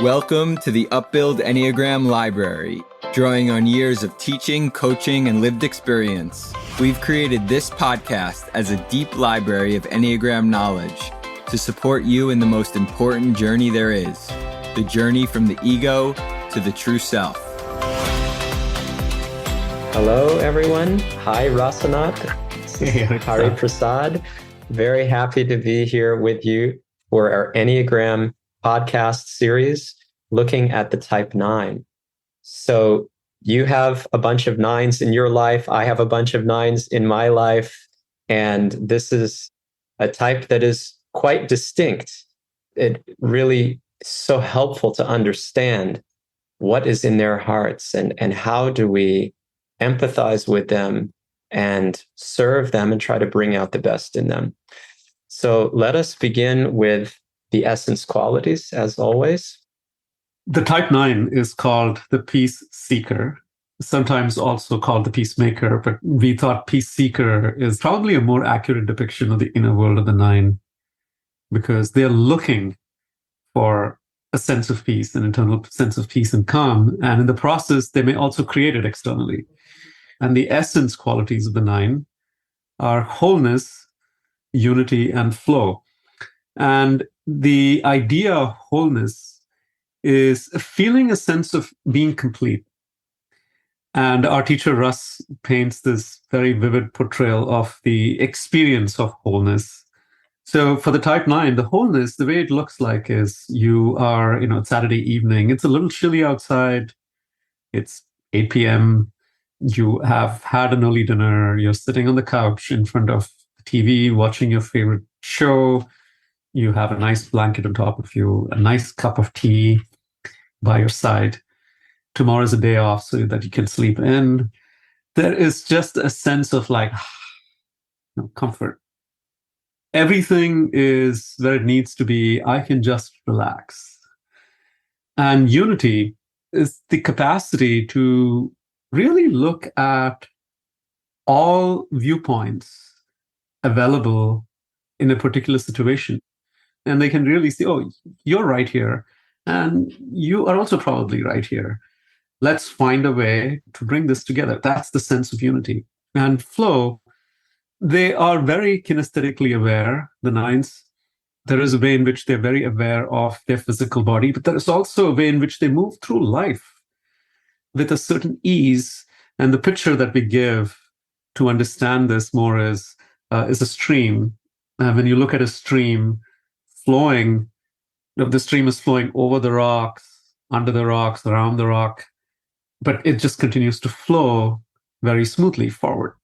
Welcome to the Upbuild Enneagram Library. Drawing on years of teaching, coaching, and lived experience, we've created this podcast as a deep library of Enneagram knowledge to support you in the most important journey there is, the journey from the ego to the true self. Hello, everyone. Hi, Rasanath. This is Hari Prasad. Very happy to be here with you for our Enneagram podcast series looking at the type 9. So you have a bunch of 9s in your life. I have a bunch of 9s in my life. And this is a type that is quite distinct. It really is so helpful to understand what is in their hearts and how do we empathize with them and serve them and try to bring out the best in them. So let us begin with the essence qualities, as always. The type 9 is called the peace seeker, sometimes also called the peacemaker, but we thought peace seeker is probably a more accurate depiction of the inner world of the 9 because they're looking for a sense of peace, an internal sense of peace and calm. And in the process, they may also create it externally. And the essence qualities of the 9 are wholeness, unity, and flow. And the idea of wholeness is feeling a sense of being complete. And our teacher Russ paints this very vivid portrayal of the experience of wholeness. So for the type 9, the wholeness, the way it looks like is you are, it's Saturday evening, it's a little chilly outside, it's 8 p.m., you have had an early dinner, you're sitting on the couch in front of the TV, watching your favorite show, you have a nice blanket on top of you, a nice cup of tea by your side. Tomorrow is a day off so that you can sleep in. There is just a sense of comfort. Everything is where it needs to be. I can just relax. And unity is the capacity to really look at all viewpoints available in a particular situation. And they can really see, oh, you're right here. And you are also probably right here. Let's find a way to bring this together. That's the sense of unity. And flow, they are very kinesthetically aware, the 9s. There is a way in which they're very aware of their physical body, but there is also a way in which they move through life with a certain ease. And the picture that we give to understand this more is a stream. When you look at a stream flowing, the stream is flowing over the rocks, under the rocks, around the rock, but it just continues to flow very smoothly forward.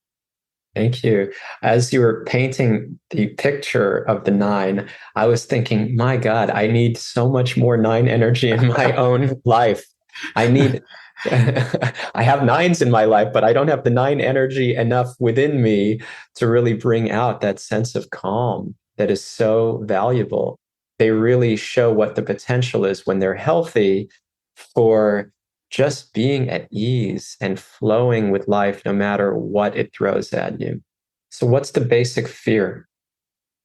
Thank you. As you were painting the picture of the 9, I was thinking, my God, I need so much more 9 energy in my own life. I have 9s in my life, but I don't have the 9 energy enough within me to really bring out that sense of calm that is so valuable. They really show what the potential is when they're healthy for just being at ease and flowing with life no matter what it throws at you. So what's the basic fear?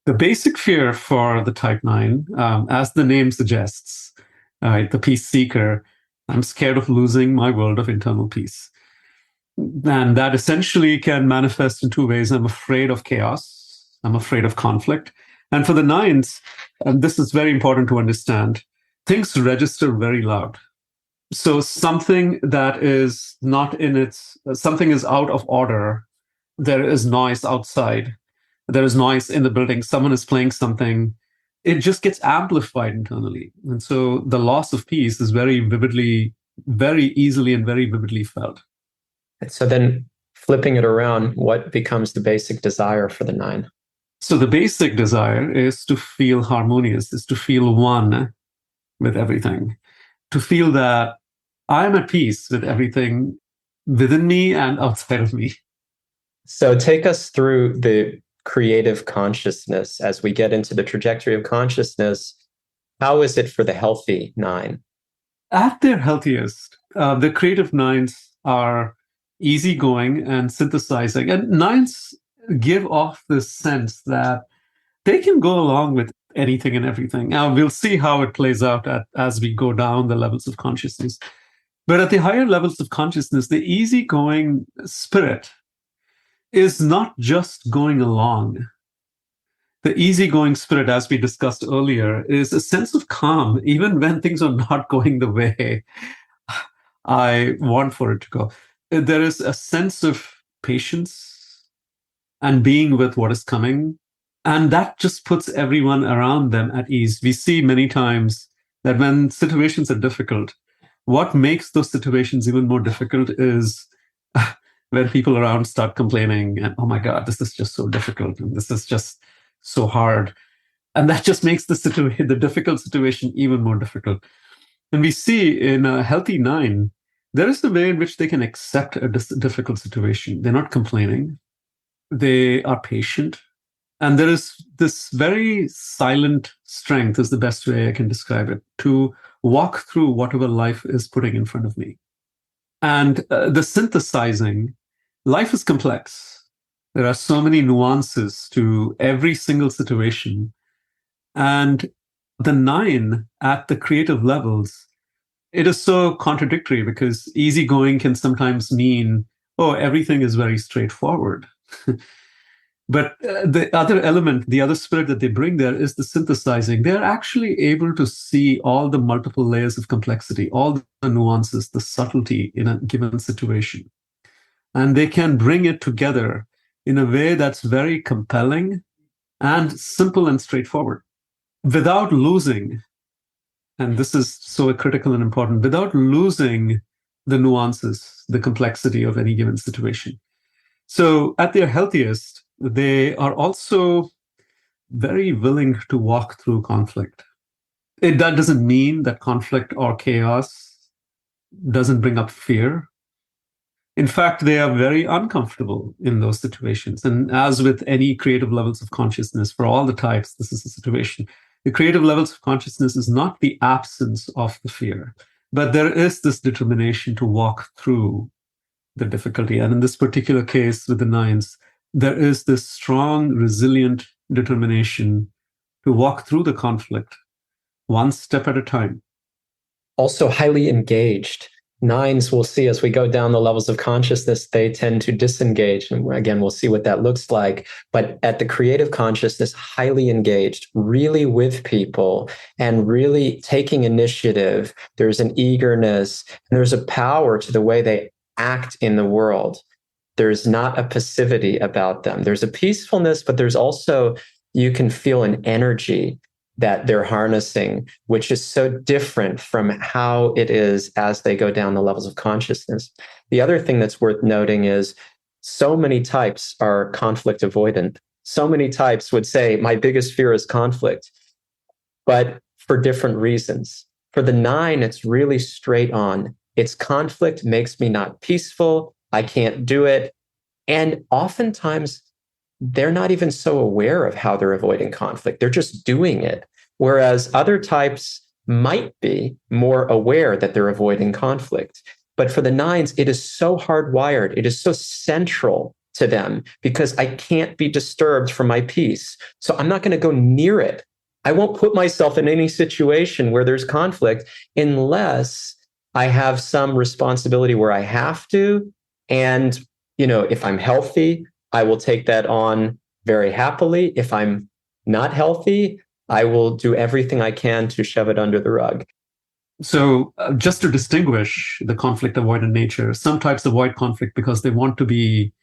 The basic fear for the type 9, as the name suggests, the peace seeker, I'm scared of losing my world of internal peace. And that essentially can manifest in 2 ways. I'm afraid of chaos. I'm afraid of conflict. And for the 9s, and this is very important to understand, things register very loud. So something that is something is out of order. There is noise outside. There is noise in the building. Someone is playing something. It just gets amplified internally. And so the loss of peace is very easily and very vividly felt. So then flipping it around, what becomes the basic desire for the 9? So the basic desire is to feel harmonious, is to feel one with everything, to feel that I'm at peace with everything within me and outside of me. So take us through the creative consciousness as we get into the trajectory of consciousness. How is it for the healthy 9? At their healthiest, the creative 9s are easygoing and synthesizing. And 9s give off this sense that they can go along with anything and everything. Now, we'll see how it plays out as we go down the levels of consciousness. But at the higher levels of consciousness, the easygoing spirit is not just going along. The easygoing spirit, as we discussed earlier, is a sense of calm, even when things are not going the way I want for it to go. There is a sense of patience and being with what is coming. And that just puts everyone around them at ease. We see many times that when situations are difficult, what makes those situations even more difficult is when people around start complaining and, oh my God, this is just so difficult. And this is just so hard. And that just makes the difficult situation even more difficult. And we see in a healthy 9, there is the way in which they can accept a difficult situation. They're not complaining. They are patient. And there is this very silent strength, is the best way I can describe it, to walk through whatever life is putting in front of me. And the synthesizing, life is complex. There are so many nuances to every single situation. And the 9 at the creative levels, it is so contradictory because easygoing can sometimes mean, oh, everything is very straightforward. But the other element, the other spirit that they bring there is the synthesizing. They're actually able to see all the multiple layers of complexity, all the nuances, the subtlety in a given situation. And they can bring it together in a way that's very compelling and simple and straightforward without losing, and this is so critical and important, without losing the nuances, the complexity of any given situation. So at their healthiest, they are also very willing to walk through conflict. That doesn't mean that conflict or chaos doesn't bring up fear. In fact, they are very uncomfortable in those situations. And as with any creative levels of consciousness, for all the types, this is the situation. The creative levels of consciousness is not the absence of the fear, but there is this determination to walk through the difficulty. And in this particular case with the 9s, there is this strong, resilient determination to walk through the conflict one step at a time. Also highly engaged. 9s, we'll see as we go down the levels of consciousness, they tend to disengage. And again, we'll see what that looks like. But at the creative consciousness, highly engaged, really with people and really taking initiative. There's an eagerness and there's a power to the way they act in the world. There's not a passivity about them. There's a peacefulness, but there's also, you can feel an energy that they're harnessing, which is so different from how it is as they go down the levels of consciousness. The other thing that's worth noting is so many types are conflict avoidant. So many types would say, my biggest fear is conflict, but for different reasons. For the 9, it's really straight on. It's conflict makes me not peaceful. I can't do it. And oftentimes, they're not even so aware of how they're avoiding conflict. They're just doing it. Whereas other types might be more aware that they're avoiding conflict. But for the 9s, it is so hardwired. It is so central to them because I can't be disturbed from my peace. So I'm not going to go near it. I won't put myself in any situation where there's conflict unless I have some responsibility where I have to. And, if I'm healthy, I will take that on very happily. If I'm not healthy, I will do everything I can to shove it under the rug. So just to distinguish the conflict avoidant nature, some types avoid conflict because they want to be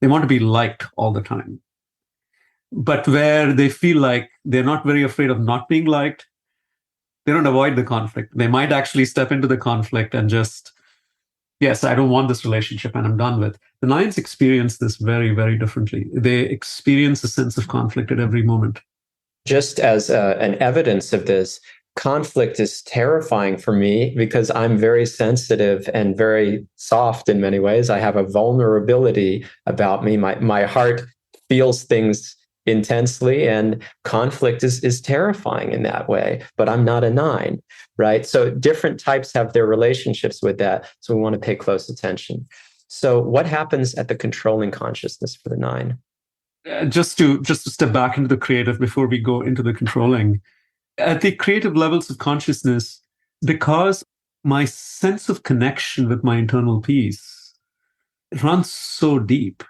liked all the time. But where they feel like they're not very afraid of not being liked, they don't avoid the conflict. They might actually step into the conflict and just, yes, I don't want this relationship and I'm done with. The 9s experience this very, very differently. They experience a sense of conflict at every moment. Just as an evidence of this, conflict is terrifying for me because I'm very sensitive and very soft in many ways. I have a vulnerability about me. My heart feels things intensely, and conflict is terrifying in that way. But I'm not a 9, right? So different types have their relationships with that. So we want to pay close attention. So what happens at the controlling consciousness for the 9? just to step back into the creative before we go into the controlling. At the creative levels of consciousness, because my sense of connection with my internal peace runs so deep,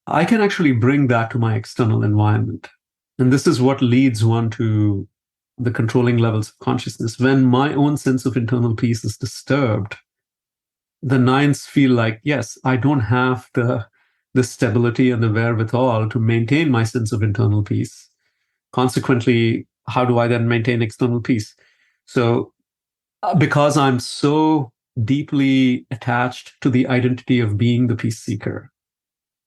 I can actually bring that to my external environment. And this is what leads one to the controlling levels of consciousness. When my own sense of internal peace is disturbed, the nines feel like, yes, I don't have the stability and the wherewithal to maintain my sense of internal peace. Consequently, how do I then maintain external peace? So, because I'm so deeply attached to the identity of being the peace seeker,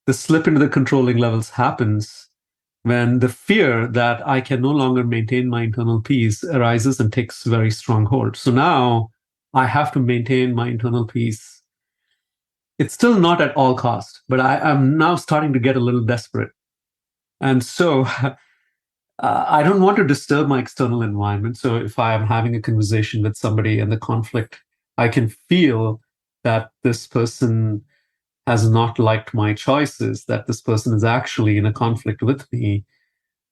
the slip into the controlling levels happens when the fear that I can no longer maintain my internal peace arises and takes very strong hold. So now I have to maintain my internal peace. It's still not at all cost, but I'm now starting to get a little desperate. And so I don't want to disturb my external environment. So if I am having a conversation with somebody and the conflict, I can feel that this person has not liked my choices, that this person is actually in a conflict with me.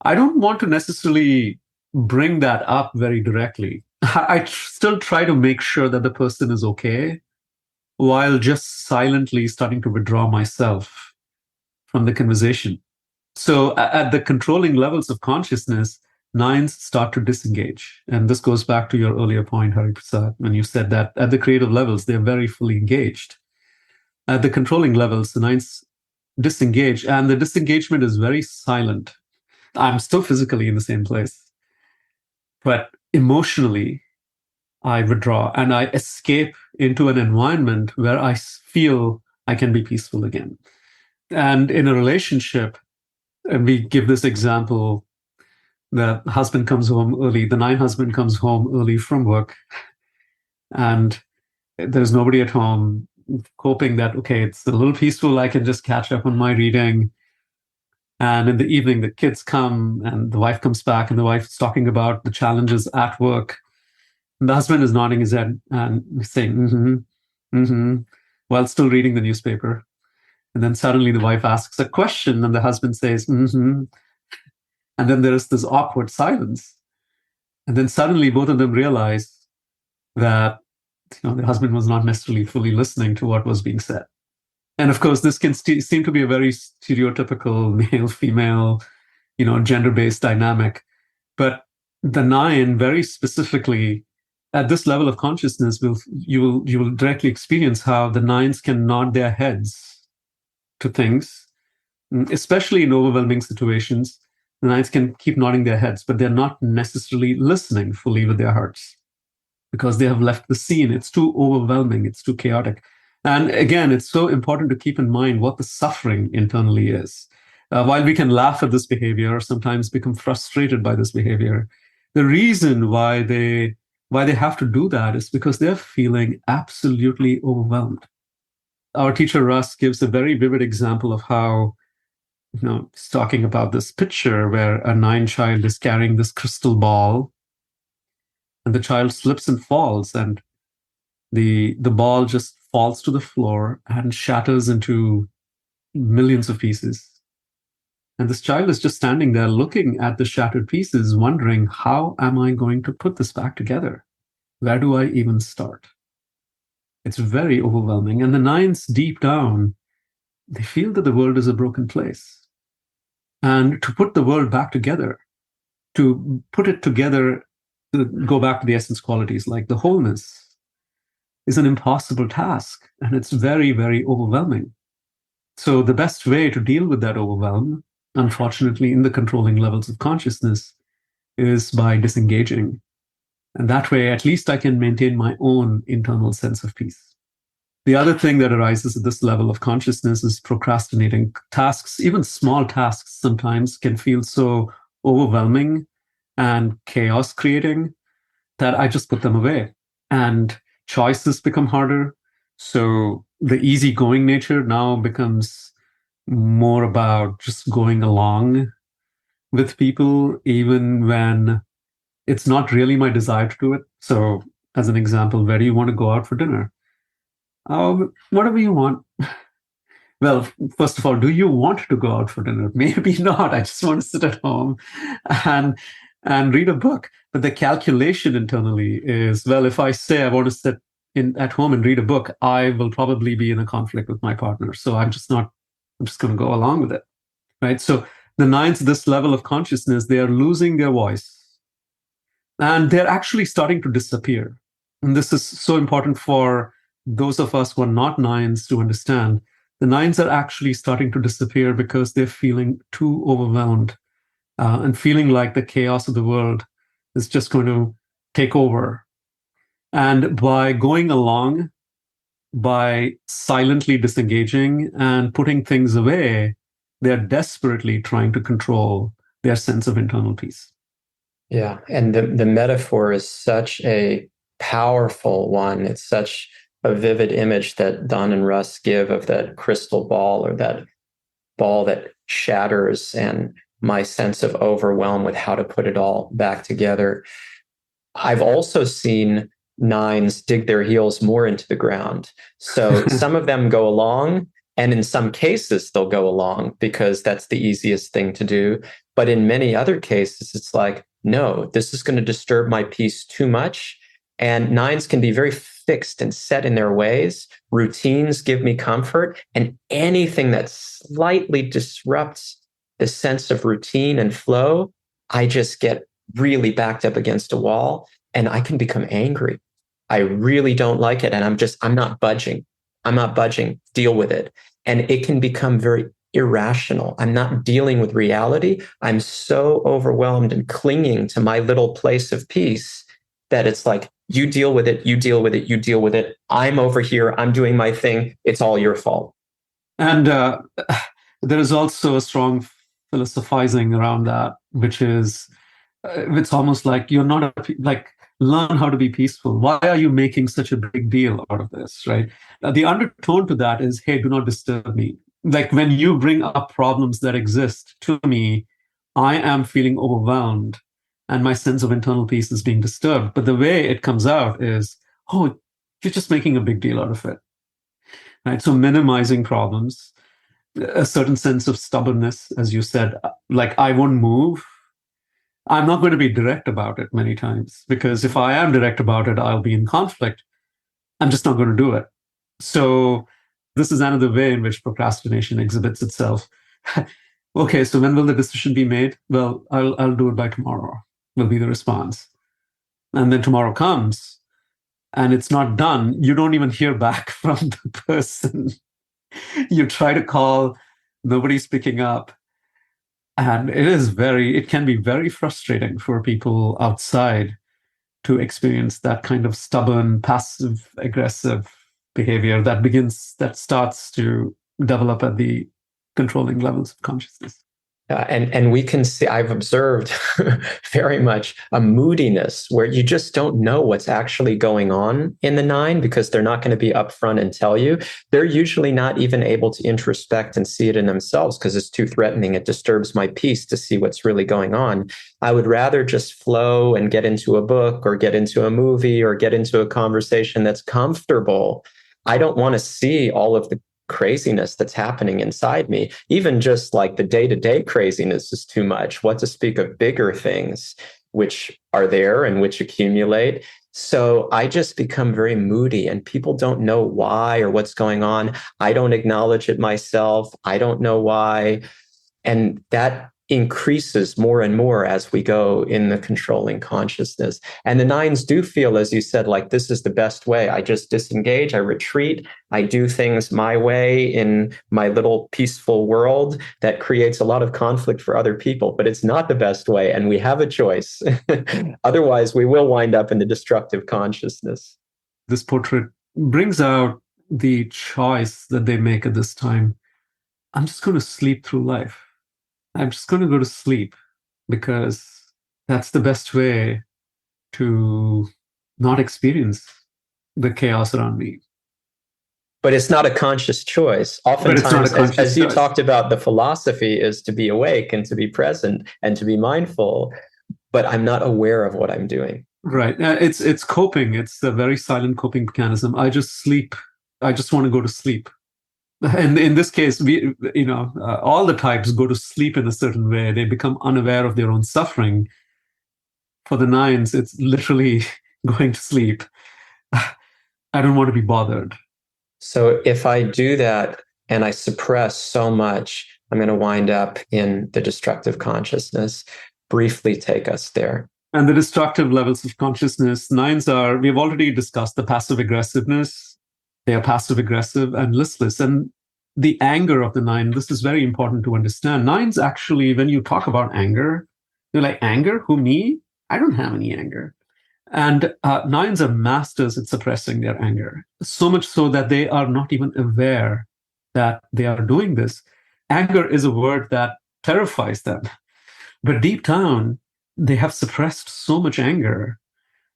I don't want to necessarily bring that up very directly. I still try to make sure that the person is okay while just silently starting to withdraw myself from the conversation. So at the controlling levels of consciousness, nines start to disengage. And this goes back to your earlier point, Hari Prasad, when you said that at the creative levels, they're very fully engaged. At the controlling levels, the nines disengage, and the disengagement is very silent. I'm still physically in the same place, but emotionally, I withdraw and I escape into an environment where I feel I can be peaceful again. And in a relationship, and we give this example, the husband comes home early, the nine husband comes home early from work, and there's nobody at home, hoping that, okay, it's a little peaceful, I can just catch up on my reading. And in the evening, the kids come and the wife comes back, and the wife's talking about the challenges at work. And the husband is nodding his head and saying, while still reading the newspaper. And then suddenly the wife asks a question, and the husband says, And then there is this awkward silence. And then suddenly both of them realize that the husband was not necessarily fully listening to what was being said. And of course, this can seem to be a very stereotypical male-female, gender-based dynamic. But the nine, very specifically, at this level of consciousness, you will directly experience how the nines can nod their heads to things, especially in overwhelming situations. The nines can keep nodding their heads, but they're not necessarily listening fully with their hearts because they have left the scene. It's too overwhelming. It's too chaotic. And again, it's so important to keep in mind what the suffering internally is. While we can laugh at this behavior or sometimes become frustrated by this behavior, the reason why they have to do that is because they're feeling absolutely overwhelmed. Our teacher Russ gives a very vivid example of how, he's talking about this picture where a nine child is carrying this crystal ball, and the child slips and falls, and the ball just falls to the floor and shatters into millions of pieces. And this child is just standing there looking at the shattered pieces, wondering, how am I going to put this back together? Where do I even start? It's very overwhelming. And the nines, deep down, they feel that the world is a broken place. And to put the world back together, to put it together, to go back to the essence qualities like the wholeness, is an impossible task. And it's very, very overwhelming. So the best way to deal with that overwhelm, unfortunately, in the controlling levels of consciousness, is by disengaging. And that way, at least I can maintain my own internal sense of peace. The other thing that arises at this level of consciousness is procrastinating tasks. Even small tasks sometimes can feel so overwhelming and chaos creating that I just put them away. And choices become harder. So the easygoing nature now becomes more about just going along with people, even when it's not really my desire to do it. So as an example, where do you want to go out for dinner? Whatever you want. Well, first of all, do you want to go out for dinner? Maybe not. I just want to sit at home and read a book. But the calculation internally is, well, if I say I want to sit at home and read a book, I will probably be in a conflict with my partner. So I'm just going to go along with it. Right. So the nines, this level of consciousness, they are losing their voice and they're actually starting to disappear. And this is so important for those of us who are not nines to understand. The nines are actually starting to disappear because they're feeling too overwhelmed and feeling like the chaos of the world is just going to take over. And by going along, by silently disengaging and putting things away, they're desperately trying to control their sense of internal peace. Yeah. And the metaphor is such a powerful one. It's such a vivid image that Don and Russ give of that crystal ball, or that ball that shatters, and my sense of overwhelm with how to put it all back together. I've also seen nines dig their heels more into the ground. So some of them go along, and in some cases they'll go along because that's the easiest thing to do. But in many other cases, it's like, no, this is going to disturb my peace too much. And nines can be very fixed and set in their ways. Routines give me comfort, and anything that slightly disrupts the sense of routine and flow, I just get really backed up against a wall and I can become angry. I really don't like it. And I'm not budging. I'm not budging. Deal with it. And it can become very irrational. I'm not dealing with reality. I'm so overwhelmed and clinging to my little place of peace that it's like, you deal with it, you deal with it, you deal with it. I'm over here, I'm doing my thing. It's all your fault. And there is also a strong philosophizing around that, which is, it's almost like you're not like, learn how to be peaceful. Why are you making such a big deal out of this, right? The undertone to that is, hey, do not disturb me. Like when you bring up problems that exist to me, I am feeling overwhelmed and my sense of internal peace is being disturbed. But the way it comes out is, oh, you're just making a big deal out of it, right? So minimizing problems, a certain sense of stubbornness, as you said, like I won't move. I'm not going to be direct about it many times, because if I am direct about it, I'll be in conflict. I'm just not going to do it. So this is another way in which procrastination exhibits itself. Okay, so when will the decision be made? Well, I'll do it by tomorrow, will be the response. And then tomorrow comes and it's not done. You don't even hear back from the person. You try to call, nobody's picking up. And it can be very frustrating for people outside to experience that kind of stubborn, passive, aggressive behavior that starts to develop at the controlling levels of consciousness. And we can see, I've observed very much a moodiness where you just don't know what's actually going on in the nine, because they're not going to be upfront and tell you. They're usually not even able to introspect and see it in themselves because it's too threatening. It disturbs my peace to see what's really going on. I would rather just flow and get into a book or get into a movie or get into a conversation that's comfortable. I don't want to see all of the craziness that's happening inside me. Even just like the day-to-day craziness is too much. What to speak of bigger things which are there and which accumulate. So I just become very moody, and people don't know why or what's going on. I don't acknowledge it myself. I don't know why. And that increases more and more as we go in the controlling consciousness. And the nines do feel, as you said, like this is the best way. I just disengage, I retreat, I do things my way in my little peaceful world that creates a lot of conflict for other people, but it's not the best way. And we have a choice. Otherwise, we will wind up in the destructive consciousness. This portrait brings out the choice that they make at this time. I'm just going to sleep through life. I'm just going to go to sleep because that's the best way to not experience the chaos around me. But it's not a conscious choice. Oftentimes, as you talked about, the philosophy is to be awake and to be present and to be mindful, but I'm not aware of what I'm doing. Right. It's coping. It's a very silent coping mechanism. I just sleep. I just want to go to sleep. And in this case, all the types go to sleep in a certain way. They become unaware of their own suffering. For the 9s, it's literally going to sleep. I don't want to be bothered. So if I do that and I suppress so much, I'm going to wind up in the destructive consciousness. Briefly take us there. And the destructive levels of consciousness, 9s are, we've already discussed the passive aggressiveness. They are passive aggressive and listless. And the anger of the 9, this is very important to understand. 9s actually, when you talk about anger, you're like, anger? Who, me? I don't have any anger. And 9s are masters at suppressing their anger, so much so that they are not even aware that they are doing this. Anger is a word that terrifies them. But deep down, they have suppressed so much anger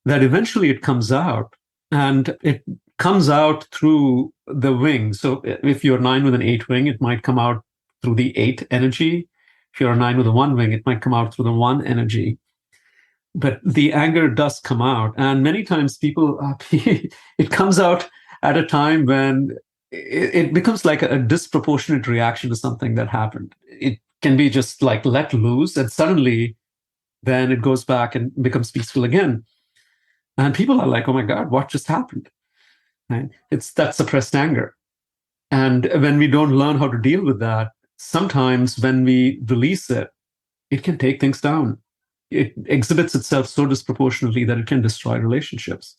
that eventually it comes out, and it comes out through the wing. So if you're 9 with an 8 wing, it might come out through the 8 energy. If you're a 9 with a 1 wing, it might come out through the 1 energy. But the anger does come out. And many times people, it comes out at a time when it becomes like a disproportionate reaction to something that happened. It can be just like let loose, and suddenly then it goes back and becomes peaceful again. And people are like, oh my God, what just happened? Right? It's that suppressed anger. And when we don't learn how to deal with that, sometimes when we release it, it can take things down. It exhibits itself so disproportionately that it can destroy relationships.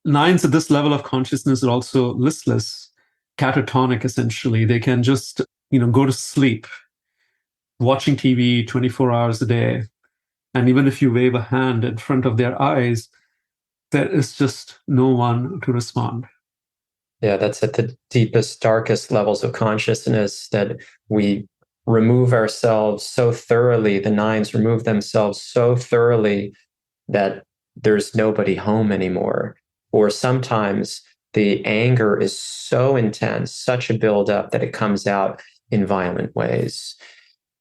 9s at this level of consciousness are also listless, catatonic, essentially. They can just, go to sleep, watching TV 24 hours a day. And even if you wave a hand in front of their eyes, there is just no one to respond. Yeah, that's at the deepest, darkest levels of consciousness that we remove ourselves so thoroughly. The 9s remove themselves so thoroughly that there's nobody home anymore. Or sometimes the anger is so intense, such a buildup that it comes out in violent ways.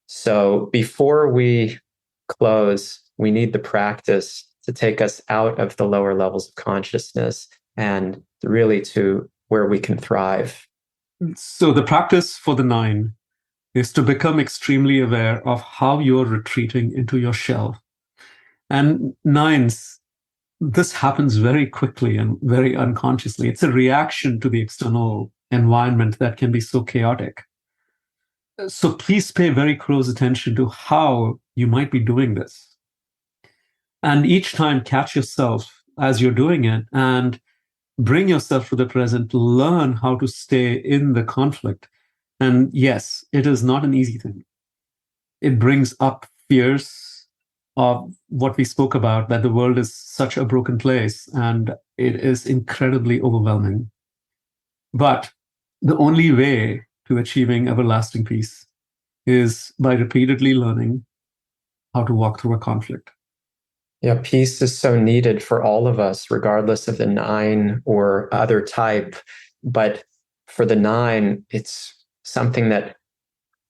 So before we close, we need the practice to take us out of the lower levels of consciousness and really to where we can thrive. So the practice for the 9 is to become extremely aware of how you're retreating into your shell. And 9s, this happens very quickly and very unconsciously. It's a reaction to the external environment that can be so chaotic. So please pay very close attention to how you might be doing this. And each time catch yourself as you're doing it and bring yourself to the present, learn how to stay in the conflict. And yes, it is not an easy thing. It brings up fears of what we spoke about, that the world is such a broken place and it is incredibly overwhelming. But the only way to achieving everlasting peace is by repeatedly learning how to walk through a conflict. Yeah, peace is so needed for all of us, regardless of the 9 or other type. But for the 9, it's something that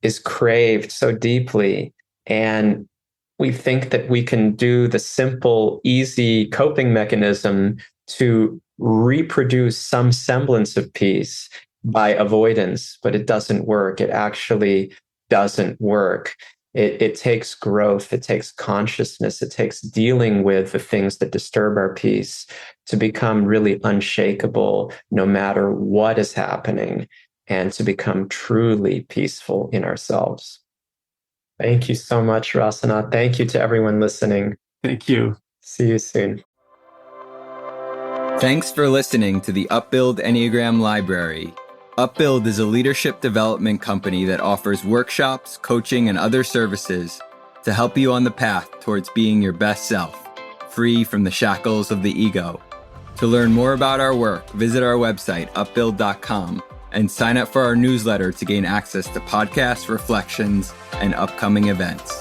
is craved so deeply. And we think that we can do the simple, easy coping mechanism to reproduce some semblance of peace by avoidance, but it doesn't work. It actually doesn't work. It takes growth, it takes consciousness, it takes dealing with the things that disturb our peace to become really unshakable no matter what is happening, and to become truly peaceful in ourselves. Thank you so much, Rasana. Thank you to everyone listening. Thank you. See you soon. Thanks for listening to the Upbuild Enneagram Library. Upbuild is a leadership development company that offers workshops, coaching, and other services to help you on the path towards being your best self, free from the shackles of the ego. To learn more about our work, visit our website, upbuild.com, and sign up for our newsletter to gain access to podcasts, reflections, and upcoming events.